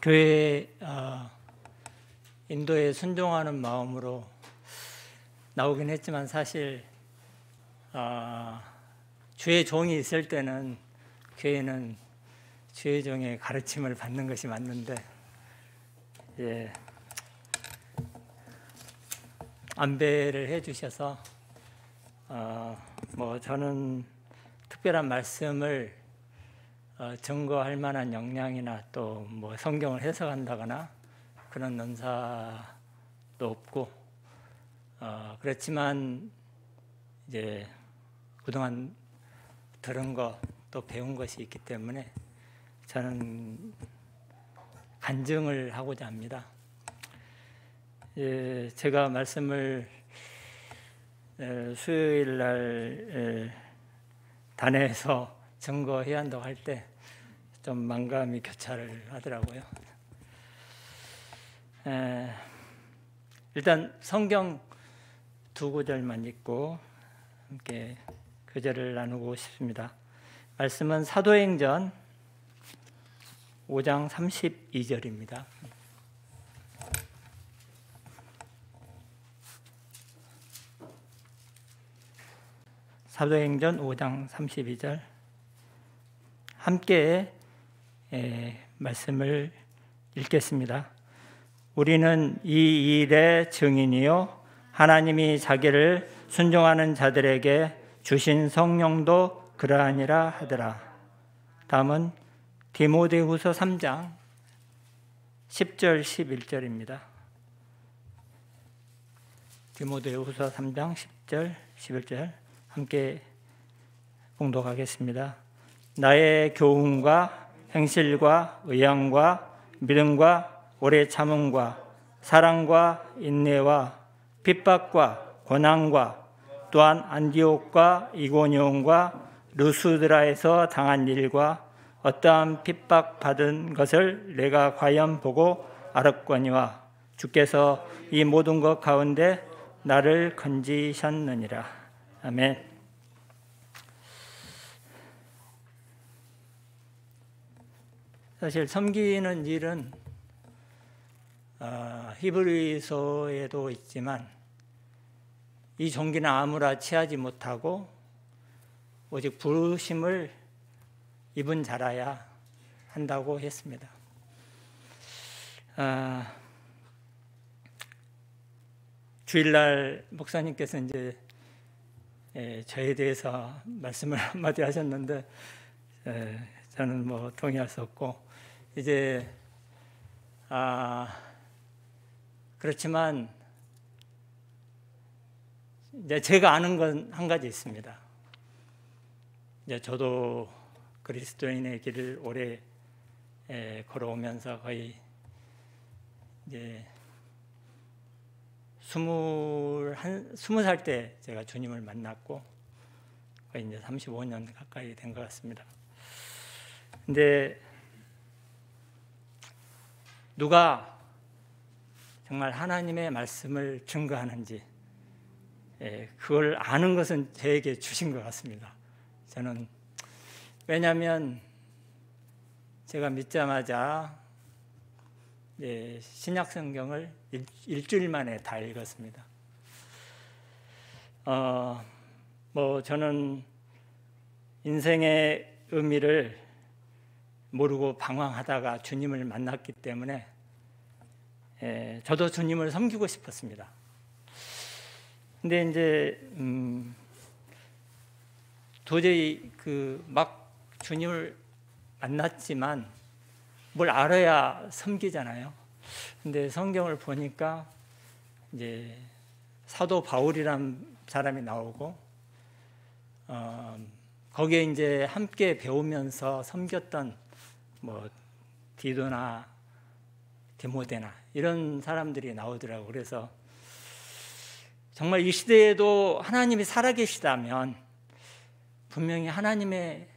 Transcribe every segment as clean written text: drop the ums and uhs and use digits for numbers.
교회 인도에 순종하는 마음으로 나오긴 했지만 사실 주의 종이 있을 때는 교회는 주의 종의 가르침을 받는 것이 맞는데 안배를 해주셔서 저는 특별한 말씀을 증거할 만한 역량이나 또 성경을 해석한다거나 그런 은사도 없고 그렇지만 이제 그동안 들은 것 또 배운 것이 있기 때문에 저는 간증을 하고자 합니다. 제가 말씀을 수요일 날 단회에서 증거해야 한다고 할 때 좀 만감이 교차를 하더라고요. 일단 성경 두 구절만 읽고 함께 교제를 나누고 싶습니다. 말씀은 사도행전 5장 32절입니다. 사도행전 5장 32절 함께 말씀을 읽겠습니다. 우리는 이 일의 증인이요 하나님이 자기를 순종하는 자들에게 주신 성령도 그러하니라 하더라. 다음은 디모데후서 3장 10절 11절입니다. 디모데후서 3장 10절 11절 함께 봉독하겠습니다. 나의 교훈과 행실과 의향과 믿음과 오래 참음과 사랑과 인내와 핍박과 고난과 또한 안디옥과 이고니온과 루스드라에서 당한 일과 어떠한 핍박 받은 것을 내가 과연 보고 알았거니와 주께서 이 모든 것 가운데 나를 건지셨느니라. 아멘. 사실 섬기는 일은 히브리서에도 있지만 이 종기는 아무나 취하지 못하고 오직 부르심을 입은 자라야 한다고 했습니다. 주일날 목사님께서 이제 저에 대해서 말씀을 한마디 하셨는데 저는 동의할 수 없고 이제 그렇지만 이제 제가 아는 건 한 가지 있습니다. 이제 저도 그리스도인의 길을 오래 걸어오면서 거의 이제 20살 때 제가 주님을 만났고 거의 이제 35년 가까이 된 것 같습니다. 근데 누가 정말 하나님의 말씀을 증거하는지 그걸 아는 것은 저에게 주신 것 같습니다. 저는 왜냐하면 제가 믿자마자 신약 성경을 일주일 만에 다 읽었습니다. 저는 인생의 의미를 모르고 방황하다가 주님을 만났기 때문에 저도 주님을 섬기고 싶었습니다. 근데 이제 도저히 막 주님을 만났지만 뭘 알아야 섬기잖아요. 근데 성경을 보니까 이제 사도 바울이란 사람이 나오고 거기에 이제 함께 배우면서 섬겼던 디도나 디모데나 이런 사람들이 나오더라고요. 그래서 정말 이 시대에도 하나님이 살아계시다면 분명히 하나님의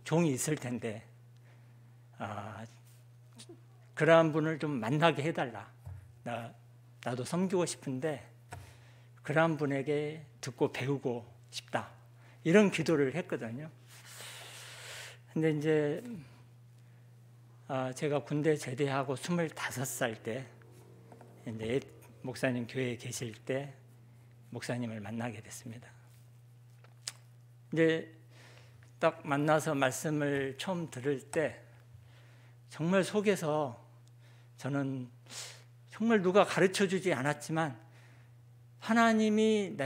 종이 있을 텐데 그러한 분을 좀 만나게 해달라. 나도 섬기고 싶은데 그러한 분에게 듣고 배우고 싶다. 이런 기도를 했거든요. 근데 이제 제가 군대 제대하고 25살 때 이제 목사님 교회에 계실 때 목사님을 만나게 됐습니다. 이제 딱 만나서 말씀을 처음 들을 때 정말 속에서 저는 정말 누가 가르쳐주지 않았지만 하나님이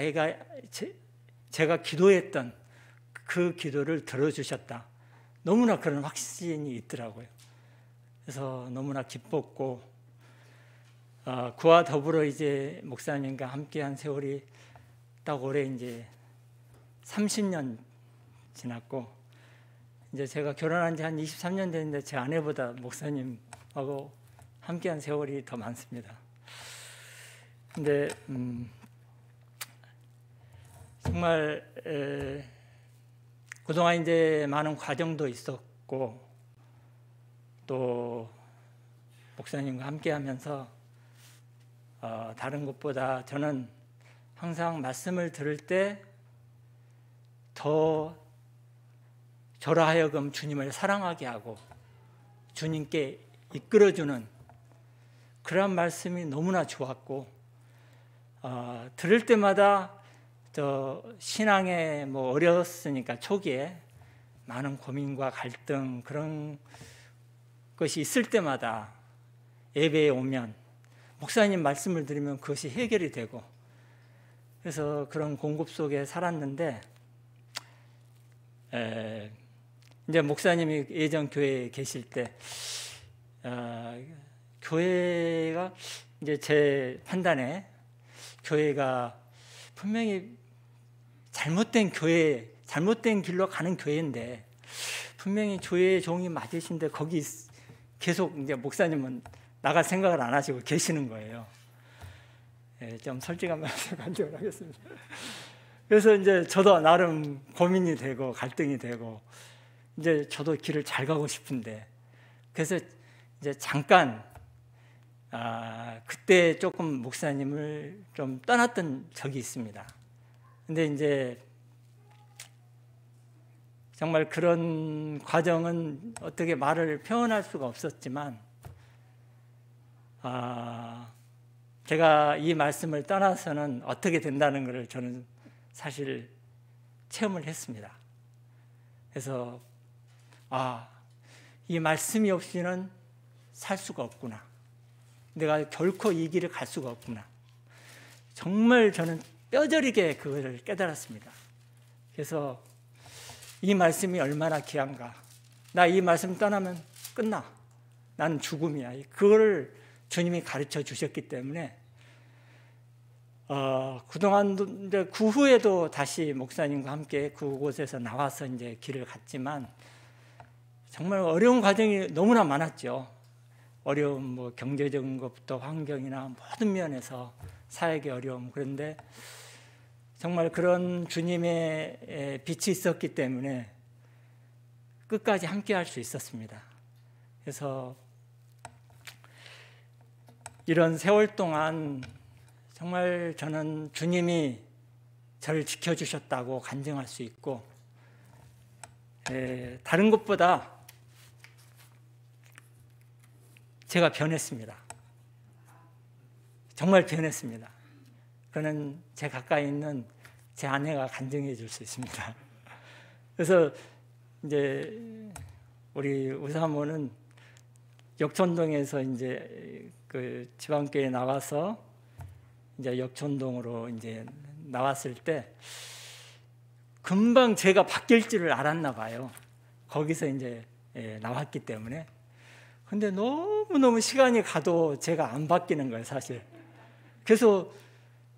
제가 기도했던 그 기도를 들어주셨다. 너무나 그런 확신이 있더라고요. 그래서 너무나 기뻤고, 그와 더불어 이제 목사님과 함께한 세월이 딱 올해 이제 30년 지났고, 이제 제가 결혼한 지 한 23년 됐는데 제 아내보다 목사님하고 함께한 세월이 더 많습니다. 근데 정말 그동안 이제 많은 과정도 있었고, 또 목사님과 함께하면서 다른 것보다 저는 항상 말씀을 들을 때 더 저로 하여금 주님을 사랑하게 하고 주님께 이끌어주는 그런 말씀이 너무나 좋았고, 들을 때마다 저 신앙에 어렸으니까 초기에 많은 고민과 갈등 그런 것이 있을 때마다 예배에 오면 목사님 말씀을 들으면 그것이 해결이 되고, 그래서 그런 공급 속에 살았는데, 이제 목사님이 예전 교회에 계실 때 교회가 이제 제 판단에 교회가 분명히 잘못된 길로 가는 교회인데, 분명히 교회의 종이 맞으신데 거기 계속 이제 목사님은 나갈 생각을 안 하시고 계시는 거예요. 좀 솔직한 말씀 간증을 하겠습니다. 그래서 이제 저도 나름 고민이 되고 갈등이 되고, 이제 저도 길을 잘 가고 싶은데, 그래서 이제 잠깐 그때 조금 목사님을 좀 떠났던 적이 있습니다. 근데 이제 정말 그런 과정은 어떻게 말을 표현할 수가 없었지만, 제가 이 말씀을 떠나서는 어떻게 된다는 것을 저는 사실 체험을 했습니다. 그래서 이 말씀이 없이는 살 수가 없구나. 내가 결코 이 길을 갈 수가 없구나. 정말 저는 뼈저리게 그것을 깨달았습니다. 그래서 이 말씀이 얼마나 귀한가. 나 이 말씀 떠나면 끝나. 나는 죽음이야. 그거를 주님이 가르쳐 주셨기 때문에 그동안도 이제 그 후에도 다시 목사님과 함께 그곳에서 나와서 이제 길을 갔지만, 정말 어려운 과정이 너무나 많았죠. 어려움, 경제적인 것부터 환경이나 모든 면에서 사역의 어려움. 그런데 정말 그런 주님의 빛이 있었기 때문에 끝까지 함께 할 수 있었습니다. 그래서 이런 세월 동안 정말 저는 주님이 저를 지켜주셨다고 간증할 수 있고, 다른 것보다 제가 변했습니다. 정말 변했습니다. 그는 제 가까이 있는 제 아내가 간증해 줄 수 있습니다. 그래서 이제 우리 우사모는 역촌동에서 이제 그 지방교회에 나와서 이제 역촌동으로 이제 나왔을 때 금방 제가 바뀔 줄을 알았나 봐요. 거기서 이제 나왔기 때문에. 근데 너무너무 시간이 가도 제가 안 바뀌는 거예요, 사실. 그래서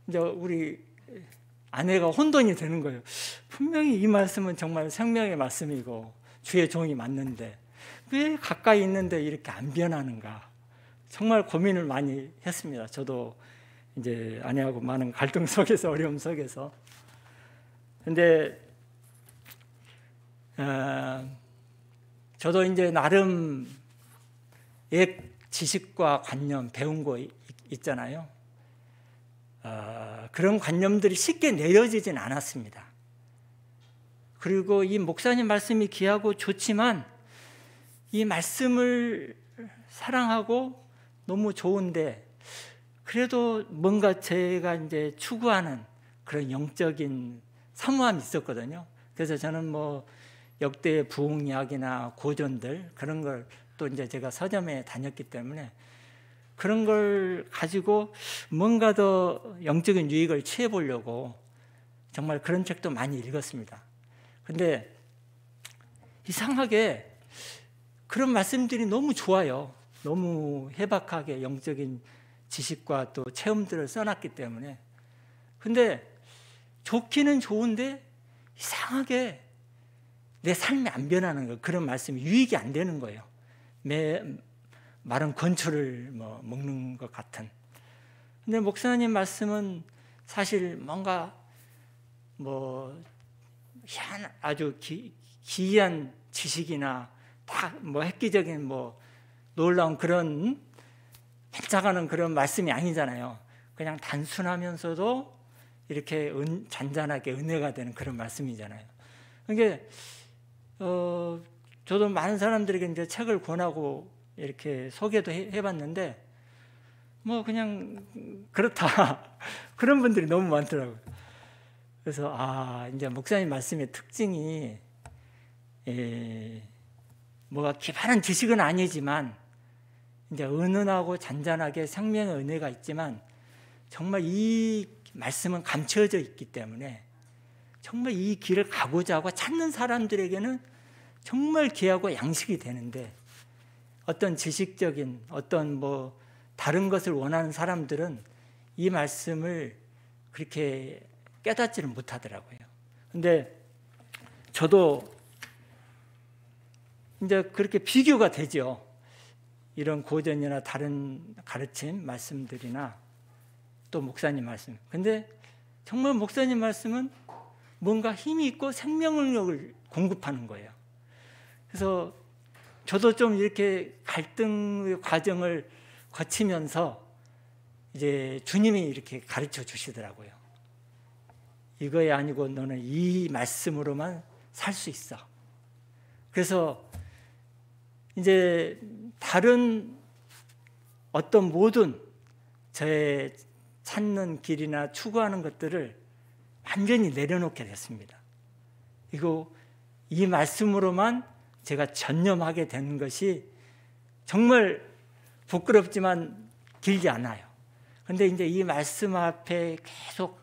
이제 우리 아내가 혼돈이 되는 거예요. 분명히 이 말씀은 정말 생명의 말씀이고 주의 종이 맞는데 왜 가까이 있는데 이렇게 안 변하는가. 정말 고민을 많이 했습니다. 저도 이제 아내하고 많은 갈등 속에서, 어려움 속에서. 근데 저도 이제 나름 옛 지식과 관념 배운 거 있잖아요. 그런 관념들이 쉽게 내려지진 않았습니다. 그리고 이 목사님 말씀이 귀하고 좋지만 이 말씀을 사랑하고 너무 좋은데 그래도 뭔가 제가 이제 추구하는 그런 영적인 사모함이 있었거든요. 그래서 저는 뭐 역대 부흥이야기나 고전들 그런 걸 또 이제 제가 서점에 다녔기 때문에 그런 걸 가지고 뭔가 더 영적인 유익을 취해 보려고 정말 그런 책도 많이 읽었습니다. 근데 이상하게 그런 말씀들이 너무 좋아요. 너무 해박하게 영적인 지식과 또 체험들을 써놨기 때문에. 근데 좋기는 좋은데 이상하게 내 삶이 안 변하는 거예요. 그런 말씀이 유익이 안 되는 거예요. 마른 건초를 먹는 것 같은. 근데 목사님 말씀은 사실 뭔가 아주 기이한 지식이나 다 획기적인 놀라운 그런 반짝하는 그런 말씀이 아니잖아요. 그냥 단순하면서도 이렇게 잔잔하게 은혜가 되는 그런 말씀이잖아요. 그러니까 저도 많은 사람들에게 이제 책을 권하고 이렇게 소개도 해봤는데 그냥 그렇다 그런 분들이 너무 많더라고요. 그래서 이제 목사님 말씀의 특징이 뭐가 기발한 지식은 아니지만 이제 은은하고 잔잔하게 생명의 은혜가 있지만 정말 이 말씀은 감춰져 있기 때문에 정말 이 길을 가고자 하고 찾는 사람들에게는 정말 귀하고 양식이 되는데 어떤 지식적인 어떤 다른 것을 원하는 사람들은 이 말씀을 그렇게 깨닫지를 못하더라고요. 근데 저도 이제 그렇게 비교가 되죠. 이런 고전이나 다른 가르침 말씀들이나 또 목사님 말씀. 근데 정말 목사님 말씀은 뭔가 힘이 있고 생명력을 공급하는 거예요. 그래서 저도 좀 이렇게 갈등의 과정을 거치면서 이제 주님이 이렇게 가르쳐 주시더라고요. 이거에 아니고 너는 이 말씀으로만 살 수 있어. 그래서 이제 다른 어떤 모든 저의 찾는 길이나 추구하는 것들을 완전히 내려놓게 됐습니다. 이 말씀으로만 제가 전념하게 되는 것이 정말 부끄럽지만 길지 않아요. 그런데 이제 이 말씀 앞에 계속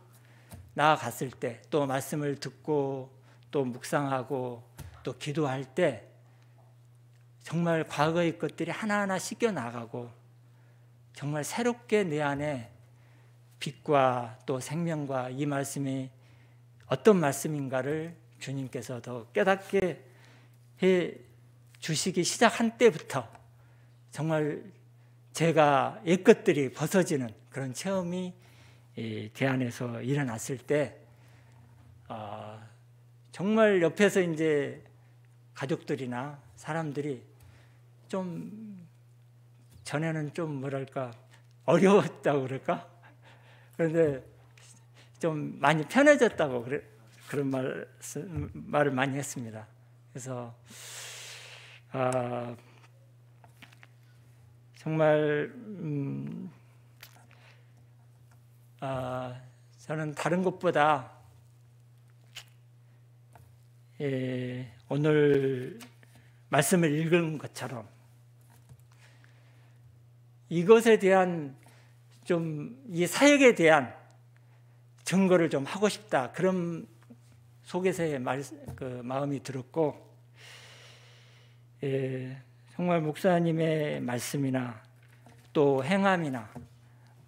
나아갔을 때, 또 말씀을 듣고 또 묵상하고 또 기도할 때 정말 과거의 것들이 하나하나 씻겨 나가고 정말 새롭게 내 안에 빛과 또 생명과 이 말씀이 어떤 말씀인가를 주님께서 더 깨닫게 해 주시기 시작한 때부터 정말 제가 옛것들이 벗어지는 그런 체험이 제 안에서 일어났을 때 정말 옆에서 이제 가족들이나 사람들이 좀 전에는 좀 어려웠다고 그럴까? 그런데 좀 많이 편해졌다고 그런 말을 많이 했습니다. 그래서 정말 저는 다른 것보다 오늘 말씀을 읽은 것처럼 이것에 대한 이 사역에 대한 증거를 좀 하고 싶다, 그런 속에서의 마음이 들었고, 정말 목사님의 말씀이나 또 행함이나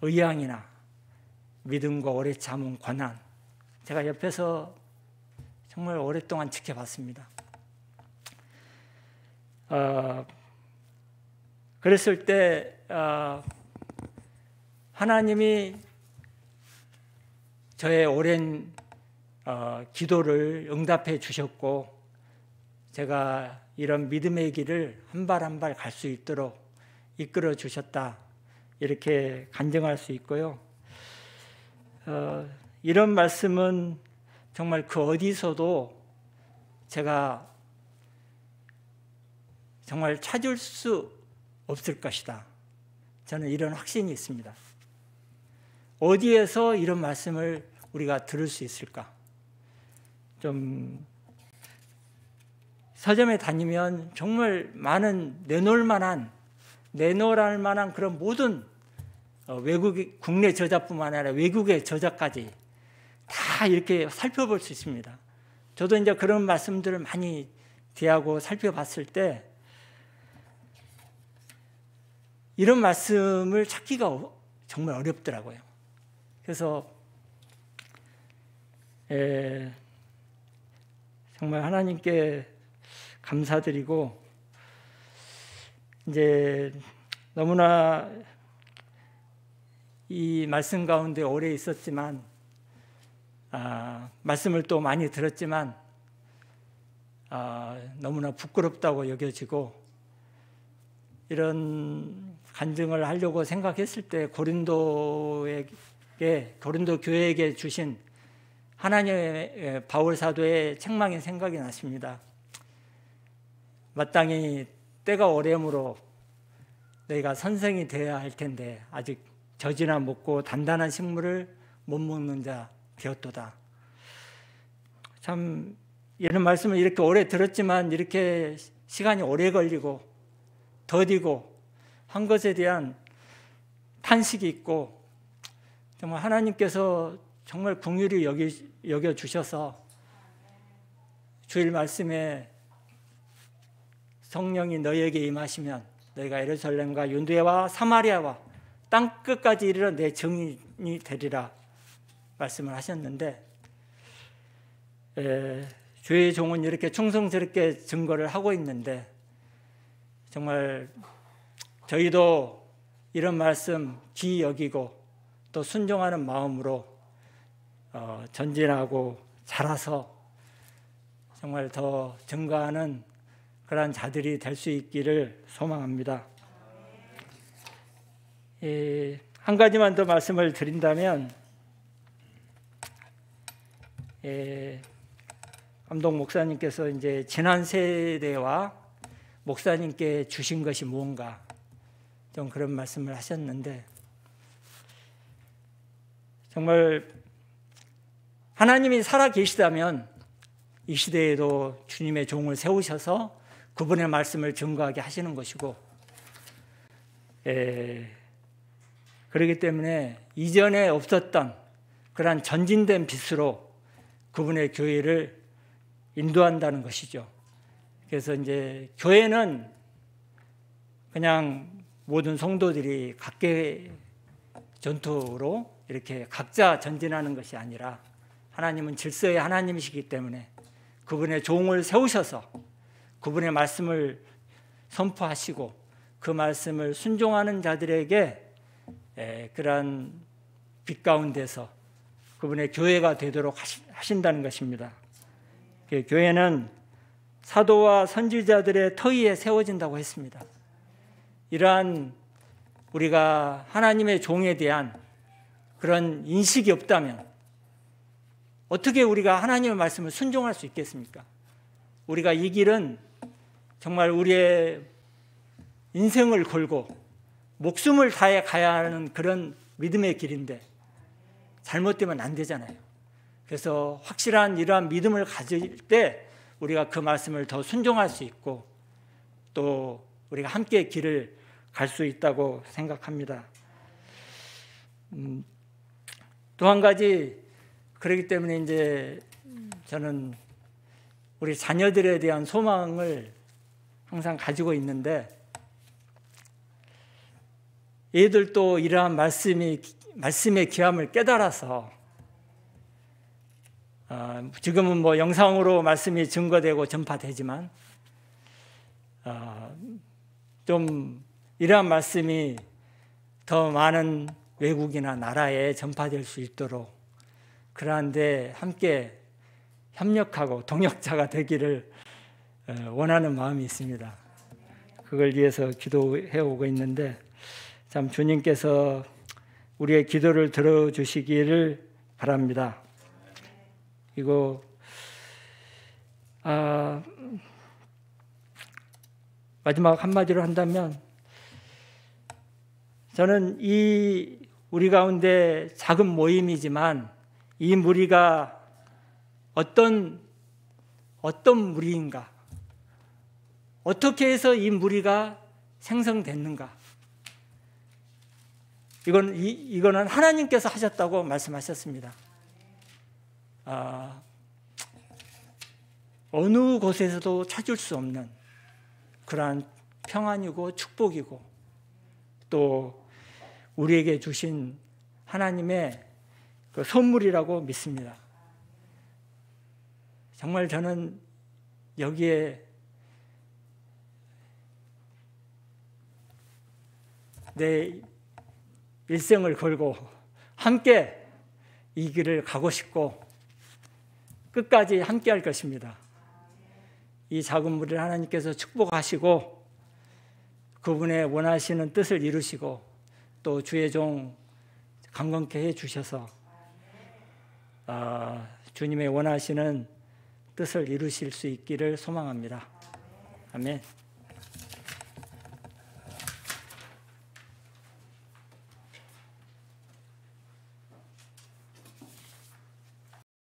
의향이나 믿음과 오래 참은 권한, 제가 옆에서 정말 오랫동안 지켜봤습니다. 그랬을 때 하나님이 저의 오랜 기도를 응답해 주셨고, 제가 이런 믿음의 길을 한 발 한 발 갈 수 있도록 이끌어 주셨다, 이렇게 간증할 수 있고요. 이런 말씀은 정말 그 어디서도 제가 정말 찾을 수 없을 것이다. 저는 이런 확신이 있습니다. 어디에서 이런 말씀을 우리가 들을 수 있을까? 좀 서점에 다니면 정말 많은 내놓을 만한 그런 모든 외국 국내 저자뿐만 아니라 외국의 저자까지 다 이렇게 살펴볼 수 있습니다. 저도 이제 그런 말씀들을 많이 대하고 살펴봤을 때 이런 말씀을 찾기가 정말 어렵더라고요. 그래서 정말 하나님께 감사드리고, 이제 너무나 이 말씀 가운데 오래 있었지만, 말씀을 또 많이 들었지만 너무나 부끄럽다고 여겨지고, 이런 간증을 하려고 생각했을 때 고린도 교회에게 주신 하나님의 바울 사도의 책망이 생각이 났습니다. 마땅히 때가 오래므로 너희가 선생이 되어야 할 텐데 아직 젖이나 먹고 단단한 식물을 못 먹는 자 되었도다. 참 이런 말씀을 이렇게 오래 들었지만 이렇게 시간이 오래 걸리고 더디고 한 것에 대한 탄식이 있고, 정말 하나님께서 정말 긍휼히 여겨주셔서 주일 말씀에 성령이 너희에게 임하시면 너희가 예루살렘과 유대와 사마리아와 땅끝까지 이르러 내 증인이 되리라 말씀을 하셨는데, 주의 종은 이렇게 충성스럽게 증거를 하고 있는데, 정말 저희도 이런 말씀 귀히 여기고 또 순종하는 마음으로 전진하고 자라서 정말 더 증거하는 그러한 자들이 될 수 있기를 소망합니다. 한 가지만 더 말씀을 드린다면, 감독 목사님께서 이제 지난 세대와 목사님께 주신 것이 무언가 좀 그런 말씀을 하셨는데, 정말 하나님이 살아 계시다면 이 시대에도 주님의 종을 세우셔서 그분의 말씀을 증거하게 하시는 것이고, 그렇기 때문에 이전에 없었던 그러한 전진된 빛으로 그분의 교회를 인도한다는 것이죠. 그래서 이제 교회는 그냥 모든 성도들이 각계 전투로 이렇게 각자 전진하는 것이 아니라, 하나님은 질서의 하나님이시기 때문에 그분의 종을 세우셔서 그분의 말씀을 선포하시고 그 말씀을 순종하는 자들에게 그러한 빛 가운데서 그분의 교회가 되도록 하신다는 것입니다. 교회는 사도와 선지자들의 터위에 세워진다고 했습니다. 이러한 우리가 하나님의 종에 대한 그런 인식이 없다면 어떻게 우리가 하나님의 말씀을 순종할 수 있겠습니까? 우리가 이 길은 정말 우리의 인생을 걸고 목숨을 다해 가야 하는 그런 믿음의 길인데 잘못되면 안 되잖아요. 그래서 확실한 이러한 믿음을 가질 때 우리가 그 말씀을 더 순종할 수 있고 또 우리가 함께 길을 갈 수 있다고 생각합니다. 또 한 가지, 그렇기 때문에 이제 저는 우리 자녀들에 대한 소망을 항상 가지고 있는데, 얘들도 이러한 말씀의 귀함을 깨달아서 지금은 뭐 영상으로 말씀이 증거되고 전파되지만 좀 이러한 말씀이 더 많은 외국이나 나라에 전파될 수 있도록 그러한데 함께 협력하고 동역자가 되기를 원하는 마음이 있습니다. 그걸 위해서 기도해 오고 있는데 참 주님께서 우리의 기도를 들어주시기를 바랍니다. 이거 마지막 한마디로 한다면 저는 이 우리 가운데 작은 모임이지만 이 무리가 어떤 무리인가? 어떻게 해서 이 무리가 생성됐는가? 이거는 하나님께서 하셨다고 말씀하셨습니다. 어느 곳에서도 찾을 수 없는 그러한 평안이고 축복이고 또 우리에게 주신 하나님의 그 선물이라고 믿습니다. 정말 저는 여기에 내 일생을 걸고 함께 이 길을 가고 싶고 끝까지 함께 할 것입니다. 이 작은 무리를 하나님께서 축복하시고 그분의 원하시는 뜻을 이루시고 또 주의 종 강건케 해주셔서 주님의 원하시는 뜻을 이루실 수 있기를 소망합니다. 아멘.